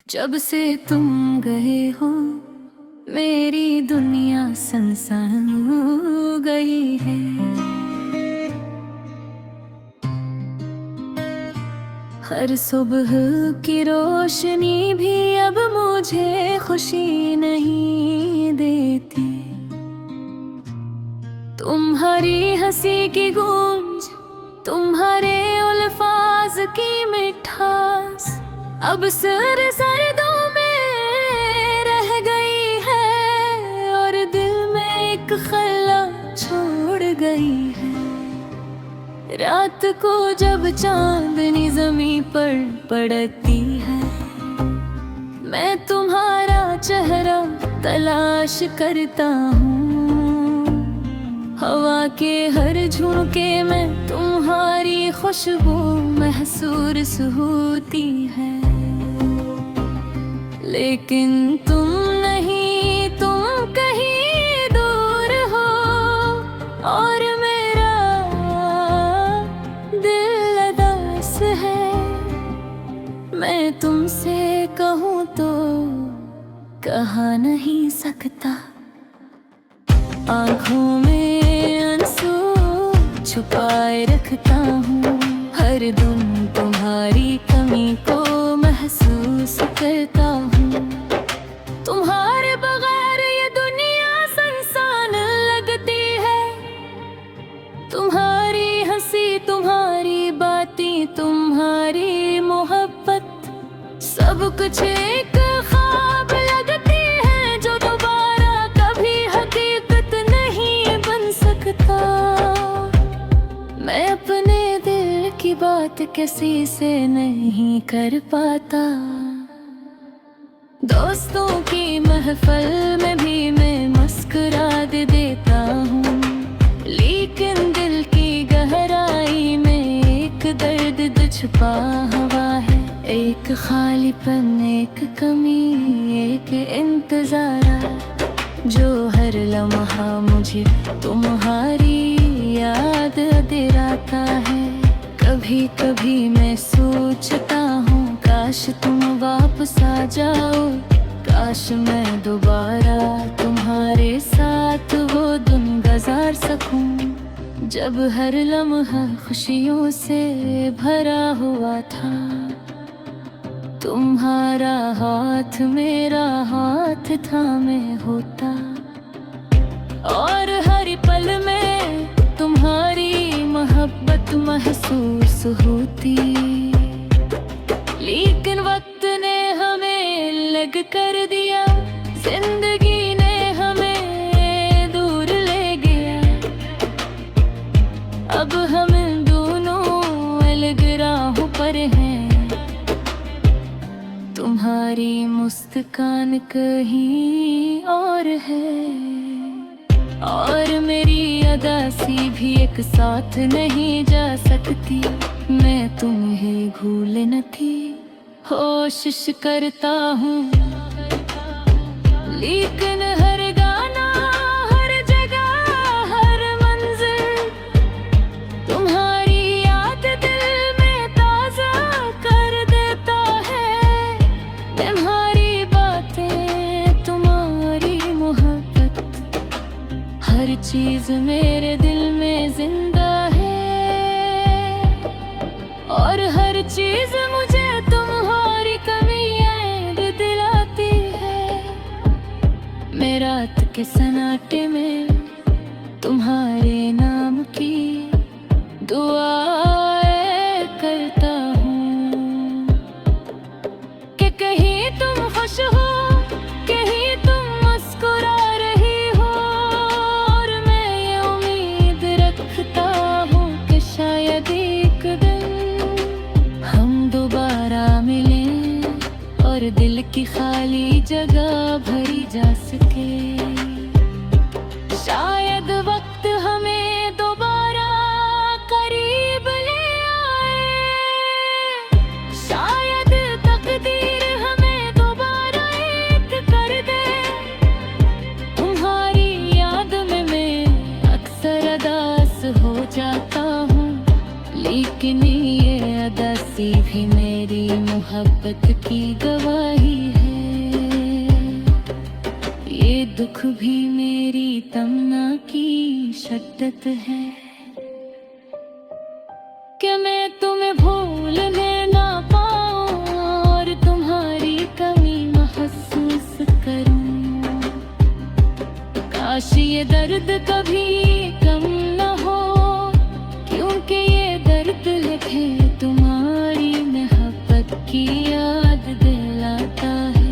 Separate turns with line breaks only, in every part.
जब से तुम गए हो मेरी दुनिया सुनसान हो गई है। हर सुबह की रोशनी भी अब मुझे खुशी नहीं देती। तुम्हारी हंसी की गूंज, तुम्हारे अल्फाज की मिठास अब सरदों में रह गई है और दिल में एक खला छोड़ गई है। रात को जब चांदनी जमीन पर पड़ती है, मैं तुम्हारा चेहरा तलाश करता हूँ। हवा के हर झोंके में तुम्हारी खुशबू महसूस होती है। लेकिन तुम नहीं, तुम कहीं दूर हो और मेरा दिल उदास है। मैं तुमसे कहूँ तो कहा नहीं सकता। आँखों में आंसू छुपाए रखता हूँ, हर दिन तुम्हारी कमी को महसूस करता हूँ। तुम्हारे बगैर ये दुनिया सुनसान लगती है। तुम्हारी हंसी, तुम्हारी बातें, तुम्हारी मोहब्बत सब कुछ एक ख्वाब लगती है जो दोबारा कभी हकीकत नहीं बन सकता। मैं अपने दिल की बात किसी से नहीं कर पाता। दोस्तों की महफिल में भी मैं मुस्कुरा देता हूँ, लेकिन दिल की गहराई में एक दर्द छुपा हुआ है। एक खालीपन, एक कमी, एक इंतज़ार जो हर लम्हा मुझे तुम्हारी याद दिलाता है। कभी कभी मैं सोचता हूँ काश तुम वापस आ जाओ, काश मैं दोबारा तुम्हारे साथ वो दिन गुजार सकूं जब हर लम्हा खुशियों से भरा हुआ था। तुम्हारा हाथ मेरा हाथ थामे होता और हर पल में तुम्हारी मोहब्बत महसूस होती। लेकिन वक्त ने हमें अलग कर दिया, जिंदगी ने हमें दूर ले गया। अब हम दोनों अलग राहों पर हैं। तुम्हारी मुस्कान कहीं और है और मेरी अदासी भी एक साथ नहीं जा सकती। मैं तुम्हें भूल न थी कोशिश करता हूँ, लेकिन हर गाना, हर जगह, हर मंजिल तुम्हारी याद दिल में ताजा कर देता है। तुम्हारी बातें, तुम्हारी मोहब्बत, हर चीज मेरे दिल में जिंदा है और हर चीज मुझे तुम्हारी कमी याद दिलाती है। मैं रात के सन्नाटे में तुम्हारे नाम की दुआएं करता हूँ कि कहीं तुम खुश हो, कहीं तुम मुस्कुरा रही हो। और मैं ये उम्मीद रखता हूँ कि शायद एक दिन हम दोबारा मिलें और दिल की खाली जगह भरी जा सके। शायद वक्त हमें दोबारा करीब ले आए, शायद तकदीर हमें दोबारा एक कर दे। तुम्हारी याद में मैं अक्सर उदास हो जाता हूँ, लेकिन ये उदासी भी मेरी मोहब्बत की गवाही दुख भी मेरी तमन्ना की शिद्दत है कि मैं तुम्हें भूलने ना पाऊं और तुम्हारी कमी महसूस करूं। काश ये दर्द कभी कम न हो, क्योंकि ये दर्द लिखे तुम्हारी मोहब्बत की याद दिलाता है।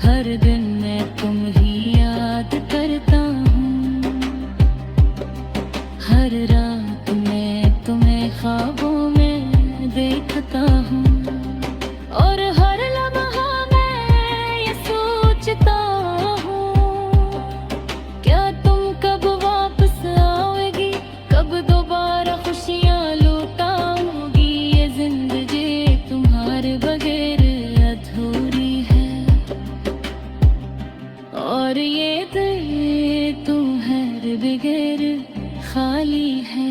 हर दिन मैं तुम ही याद करता हूँ, हर रात मैं तुम्हें ख्वाबों में देखता हूँ, और हर लम्हा मैं ये सोचता हूँ क्या तुम कब वापस आओगी, कब दोबारा खुशियाँ लौटाओगी। ये जिंदगी तुम्हारे बगैर अधूरी है, और ये दिल तुम्हारे बगैर खाली है।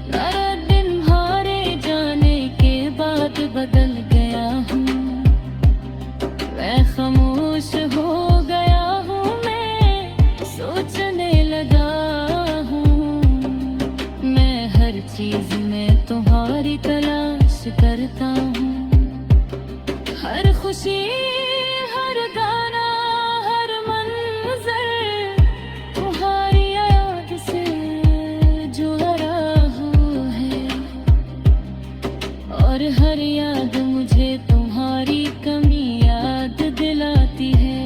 मेरा दिन हारे जाने के बाद बदल गया हूँ, मैं खामोश हो गया हूँ, मैं सोचने लगा हूँ। मैं हर चीज में तुम्हारी तलाश करता हूँ, हर खुशी, हर गाना, हर मंजर तुम्हारी याद से जुड़ा है, और हर याद मुझे तुम्हारी कमी याद दिलाती है।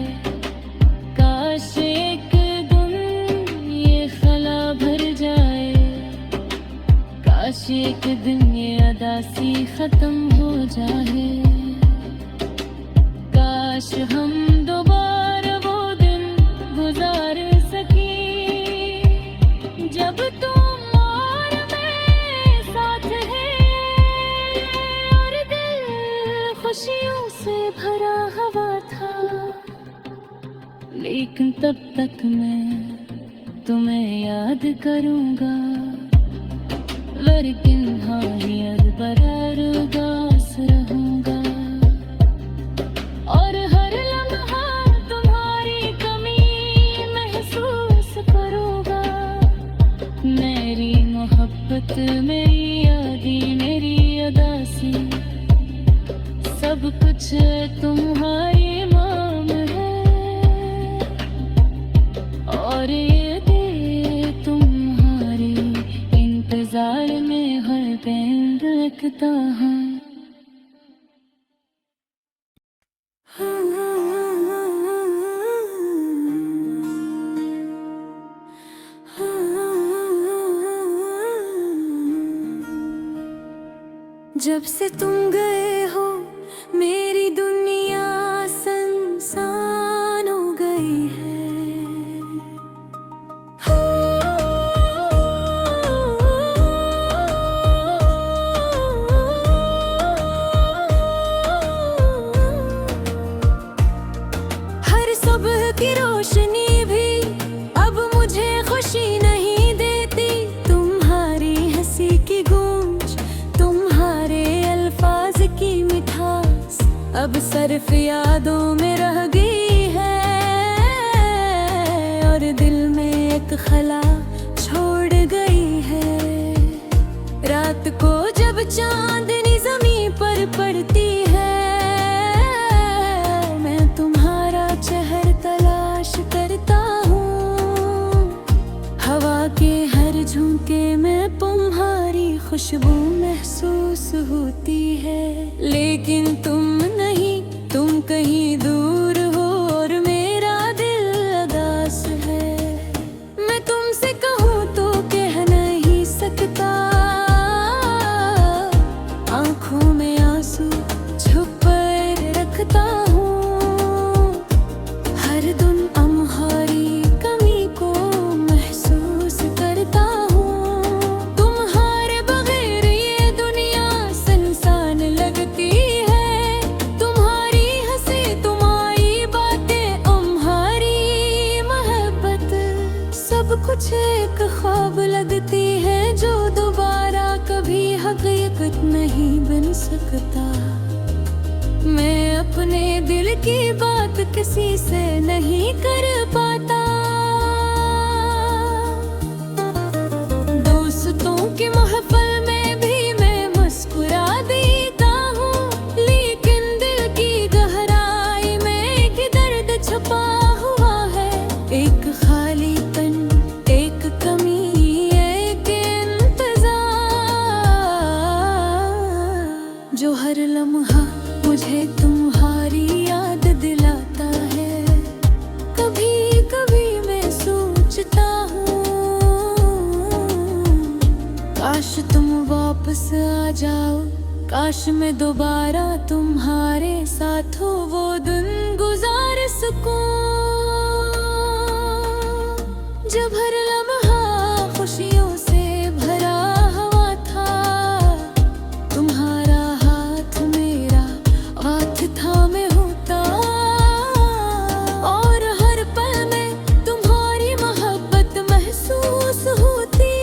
काश एक दिन ये खला भर जाए, काश एक दिन ये अदासी खत्म हो जाए। काश हम दोबारा वो दिन गुजार सके जब तुम और मैं साथ हैं, और दिल खुशियों से भरा हुआ था। लेकिन तब तक मैं तुम्हें याद करूंगा, लेकिन हाँ बरार उदास रहूंगा, और हर लम्हा तुम्हारी कमी महसूस करूंगा। मेरी मोहब्बत, मेरी यादी, मेरी अदासी, सब कुछ तुम्हारी मांग है, और ये दिल तुम्हारे इंतजार में हर पल रखता हूँ। जब से तुम गए हो मेरी दुनिया सुनसान हो गई है। हर सुबह की रोशनी भी अब मुझे खुशी नहीं देती, तुम्हारी हंसी की गूंज, तुम्हारे अल्फाज की मिठास अब सिर्फ यादों में रह गई है, और दिल में एक खला छोड़ गई है। रात को जब चांदनी ज़मीं पर पड़ती है, मैं तुम्हारा चेहरा तलाश करता हूँ। हवा के हर झोंके में तुम्हारी खुशबू महसूस होती है, लेकिन तुम नहीं, तुम कहीं दूर हो और मेरा दिल उदास है। मैं तुमसे कहूँ तो कह नहीं सकता, आंखों में आंसू छुप रखता हूँ। हर दिन तुम्हारी कमी को महसूस करता हूँ। तुम्हारे बगैर ये दुनिया सुनसान लगती है, तुम्हारी हंसी, तुम्हारी बातें, तुम्हारी मोहब्बत, सब कुछ एक ख्वाब लगती है जो दोबारा कभी हकीकत नहीं बन सकता। मैं अपने दिल की बात किसी से नहीं कर पाती। दोस्तों की महफिल में भी मैं मुस्कुरा देता हूँ, लेकिन दिल की गहराई में एक दर्द छुपा हुआ है। एक खालीपन, एक कमी, एक इंतजार जो हर लम्हा मुझे तुम्हारी याद दिलाता है। कभी कभी मैं सोचता हूँ, काश तुम वापस आ जाओ, काश मैं दोबारा तुम्हारे साथ हो वो दिन गुजार सकूं, जब हर लम्हा खुशियों से भरा हुआ था। तुम्हारा हाथ मेरा हाथ थामे होता, और हर पल में तुम्हारी मोहब्बत महसूस होती।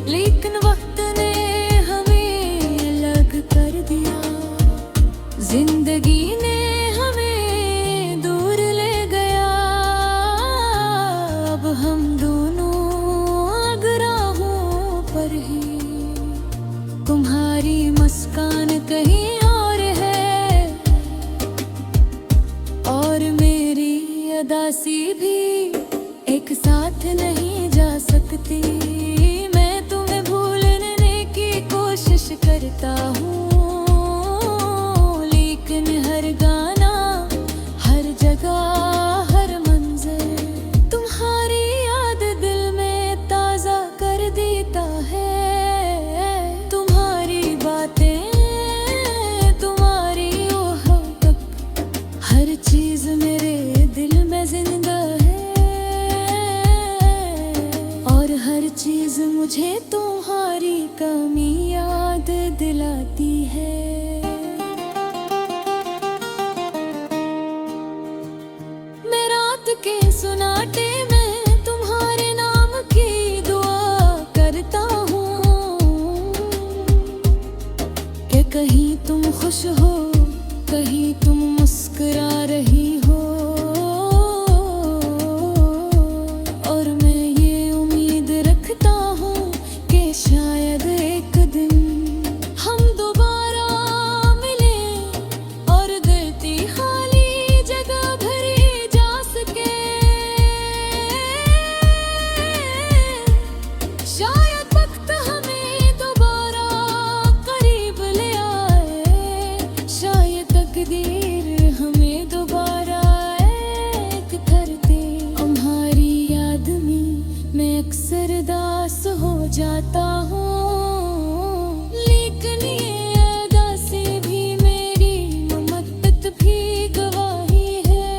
लेकिन वक्त ने हमें अलग कर दिया, जिंदगी ने हमें दूर ले गया। अब हम दोनों आगराहों पर ही, तुम्हारी मुस्कान कहीं और है, और मेरी अदासी भी एक साथ नहीं जा सकती। मैं तुम्हें भूलने की कोशिश करता हूँ, लेकिन हर गाना, हर जगह, हर मंजर तुम्हारी याद दिल में ताजा कर देता है। तुम्हारी बातें, तुम्हारी मोहब्बत, हर चीज मेरे दिल में जिंदा है, और हर चीज मुझे तुम्हारी कमी याद दिलाती है। मैं रात के सुनाटे में तुम्हारे नाम की दुआ करता हूँ, कि कहीं तुम खुश हो, कहीं तुम मुस्कुरा रही हो। और मैं ये उम्मीद रखता हूँ कि शायद एक दिन हम दोबारा मिलें, और गलती खाली जगह भरी जा सके। शायद वक्त हमें दोबारा करीब ले आए, शायद तकदीर हमें दोबारा एक कर दे। तुम्हारी याद में मैं अक्सर दास हो जाता हूँ, लेकिन ये अदासी भी मेरी मोहब्बत भी गवाही है।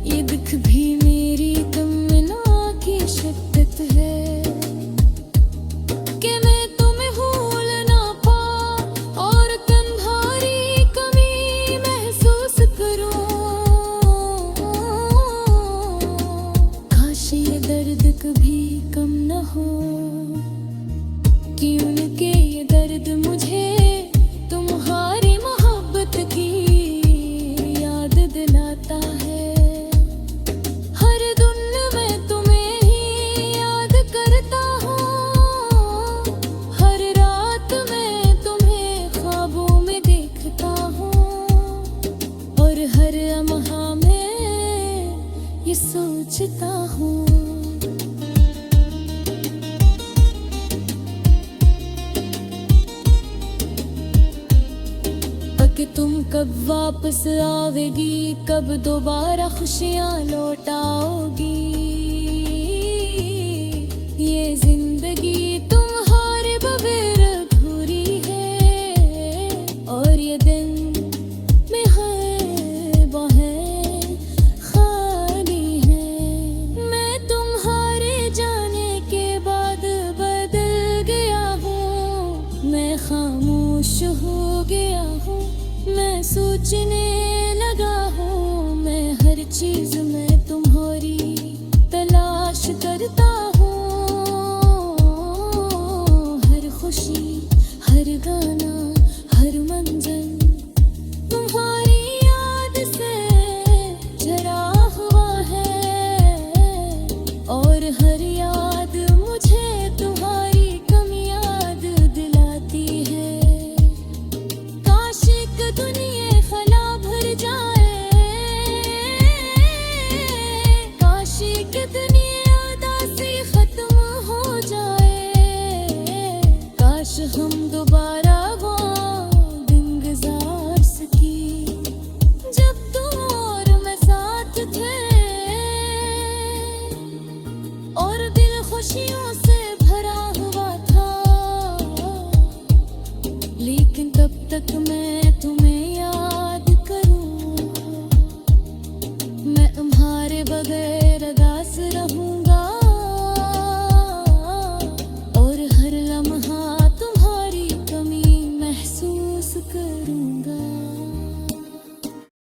ये दुख भी मेरी तमन्ना की शिद्दत है, कि मैं तुम्हें भूल ना पाऊं, और तुम्हारी कमी महसूस करूं। काश ये दर्द कभी कम न हो, क्योंकि ये दर्द मुझे तुम्हारी मोहब्बत की याद दिलाता है। हर दिन मैं तुम्हें ही याद करता हूँ, हर रात मैं तुम्हें ख्वाबों में देखता हूँ, और हर लम्हा में ये सोचता हूँ। कि तुम कब वापस आवेगी, कब दोबारा खुशियाँ लौटाओगी। ये जिंदगी तुम्हारे बगैर अधूरी है, और ये दिन में है बाहें खाली है। मैं तुम्हारे जाने के बाद बदल गया हूँ, मैं खामोश हो गया हूँ, मैं सोचने लगा हूँ, मैं हर चीज में